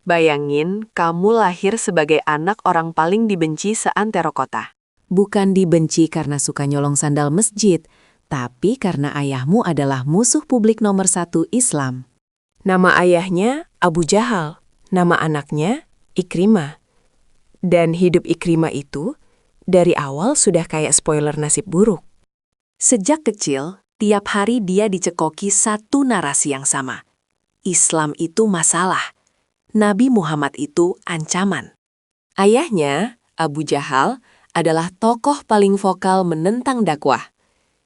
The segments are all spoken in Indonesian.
Bayangin, kamu lahir sebagai anak orang paling dibenci seantero kota. Bukan dibenci karena suka nyolong sandal masjid, tapi karena ayahmu adalah musuh publik nomor 1 Islam. Nama ayahnya Abu Jahal, nama anaknya Ikrimah. Dan hidup Ikrimah itu dari awal sudah kayak spoiler nasib buruk. Sejak kecil, tiap hari dia dicekoki satu narasi yang sama. Islam itu masalah. Nabi Muhammad itu ancaman. Ayahnya, Abu Jahal, adalah tokoh paling vokal menentang dakwah.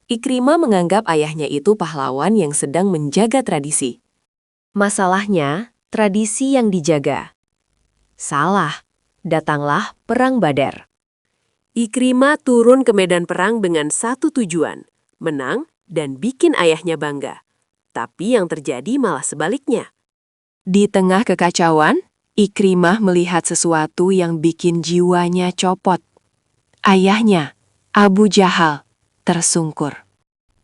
Ikrimah menganggap ayahnya itu pahlawan yang sedang menjaga tradisi. Masalahnya, tradisi yang dijaga. Salah, datanglah Perang Badar. Ikrimah turun ke medan perang dengan satu tujuan, menang dan bikin ayahnya bangga. Tapi yang terjadi malah sebaliknya. Di tengah kekacauan, Ikrimah melihat sesuatu yang bikin jiwanya copot. Ayahnya, Abu Jahal, tersungkur.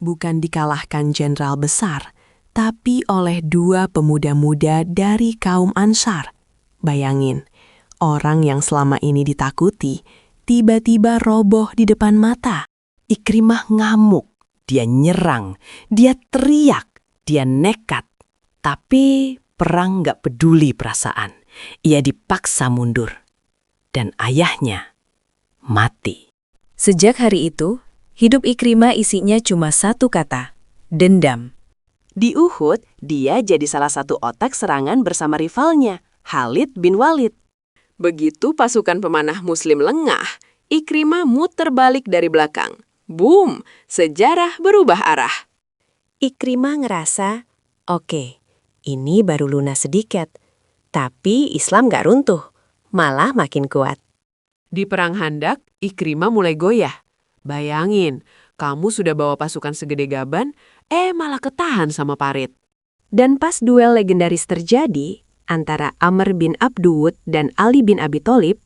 Bukan dikalahkan jenderal besar, tapi oleh 2 pemuda-muda dari kaum Ansar. Bayangin, orang yang selama ini ditakuti, tiba-tiba roboh di depan mata. Ikrimah ngamuk, dia nyerang, dia teriak, dia nekat. Tapi perang gak peduli perasaan. Ia dipaksa mundur. Dan ayahnya mati. Sejak hari itu, hidup Ikrimah isinya cuma satu kata, dendam. Di Uhud, dia jadi salah satu otak serangan bersama rivalnya, Khalid bin Walid. Begitu pasukan pemanah Muslim lengah, Ikrimah muter balik dari belakang. Boom! Sejarah berubah arah. Ikrimah ngerasa, oke, ini baru lunas sedikit. Tapi Islam gak runtuh, malah makin kuat. Di Perang Handak, Ikrimah mulai goyah. Bayangin, kamu sudah bawa pasukan segede gaban, malah ketahan sama parit. Dan pas duel legendaris terjadi antara Amr bin Abduwud dan Ali bin Abi Thalib,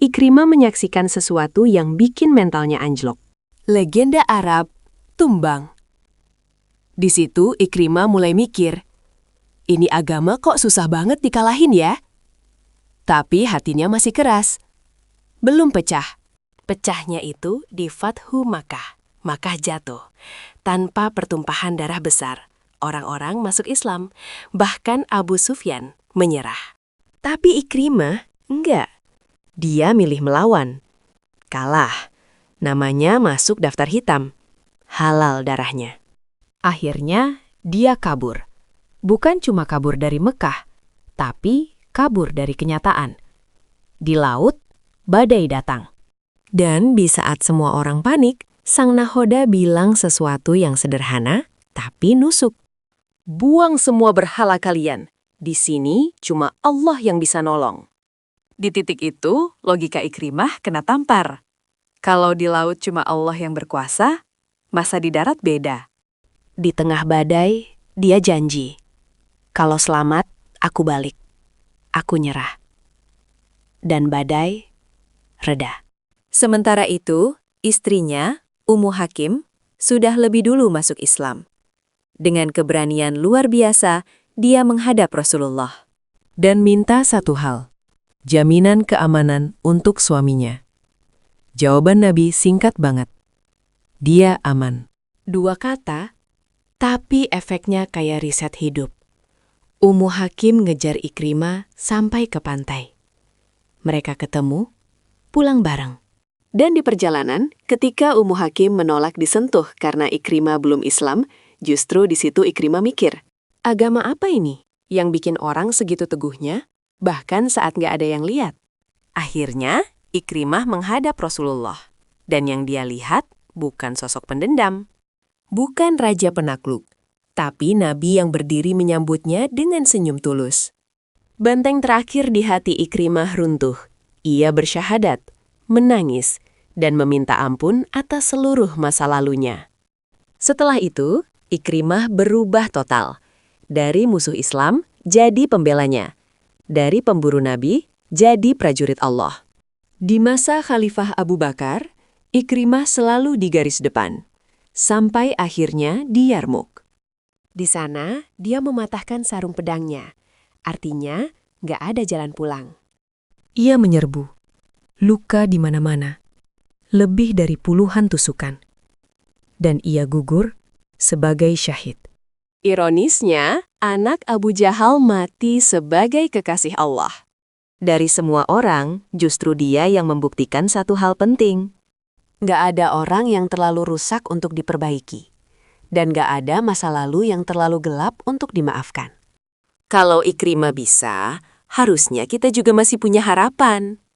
Ikrimah menyaksikan sesuatu yang bikin mentalnya anjlok. Legenda Arab tumbang. Di situ Ikrimah mulai mikir, ini agama kok susah banget dikalahin ya? Tapi hatinya masih keras. Belum pecah. Pecahnya itu di Fathu Makkah. Makkah jatuh. Tanpa pertumpahan darah besar. Orang-orang masuk Islam. Bahkan Abu Sufyan menyerah. Tapi Ikrimah enggak. Dia milih melawan. Kalah. Namanya masuk daftar hitam. Halal darahnya. Akhirnya dia kabur. Bukan cuma kabur dari Mekah, tapi kabur dari kenyataan. Di laut, badai datang. Dan di saat semua orang panik, sang nahoda bilang sesuatu yang sederhana, tapi nusuk. Buang semua berhala kalian. Di sini cuma Allah yang bisa nolong. Di titik itu, logika Ikrimah kena tampar. Kalau di laut cuma Allah yang berkuasa, masa di darat beda. Di tengah badai, dia janji. Kalau selamat, aku balik. Aku nyerah. Dan badai reda. Sementara itu, istrinya, Ummu Hakim, sudah lebih dulu masuk Islam. Dengan keberanian luar biasa, dia menghadap Rasulullah. Dan minta satu hal, jaminan keamanan untuk suaminya. Jawaban Nabi singkat banget. Dia aman. 2 kata, tapi efeknya kayak riset hidup. Ummu Hakim ngejar Ikrimah sampai ke pantai. Mereka ketemu, pulang bareng. Dan di perjalanan, ketika Ummu Hakim menolak disentuh karena Ikrimah belum Islam, justru di situ Ikrimah mikir, agama apa ini yang bikin orang segitu teguhnya, bahkan saat nggak ada yang lihat? Akhirnya, Ikrimah menghadap Rasulullah. Dan yang dia lihat bukan sosok pendendam. Bukan raja penakluk. Tapi Nabi yang berdiri menyambutnya dengan senyum tulus. Benteng terakhir di hati Ikrimah runtuh. Ia bersyahadat, menangis, dan meminta ampun atas seluruh masa lalunya. Setelah itu, Ikrimah berubah total. Dari musuh Islam, jadi pembelanya. Dari pemburu Nabi, jadi prajurit Allah. Di masa Khalifah Abu Bakar, Ikrimah selalu di garis depan. Sampai akhirnya di Yarmuk. Di sana, dia mematahkan sarung pedangnya. Artinya, Gak ada jalan pulang. Ia menyerbu, luka di mana-mana, lebih dari puluhan tusukan. Dan ia gugur sebagai syahid. Ironisnya, anak Abu Jahal mati sebagai kekasih Allah. Dari semua orang, justru dia yang membuktikan satu hal penting. Gak ada orang yang terlalu rusak untuk diperbaiki. Dan gak ada masa lalu yang terlalu gelap untuk dimaafkan. Kalau Ikrimah bisa, harusnya kita juga masih punya harapan.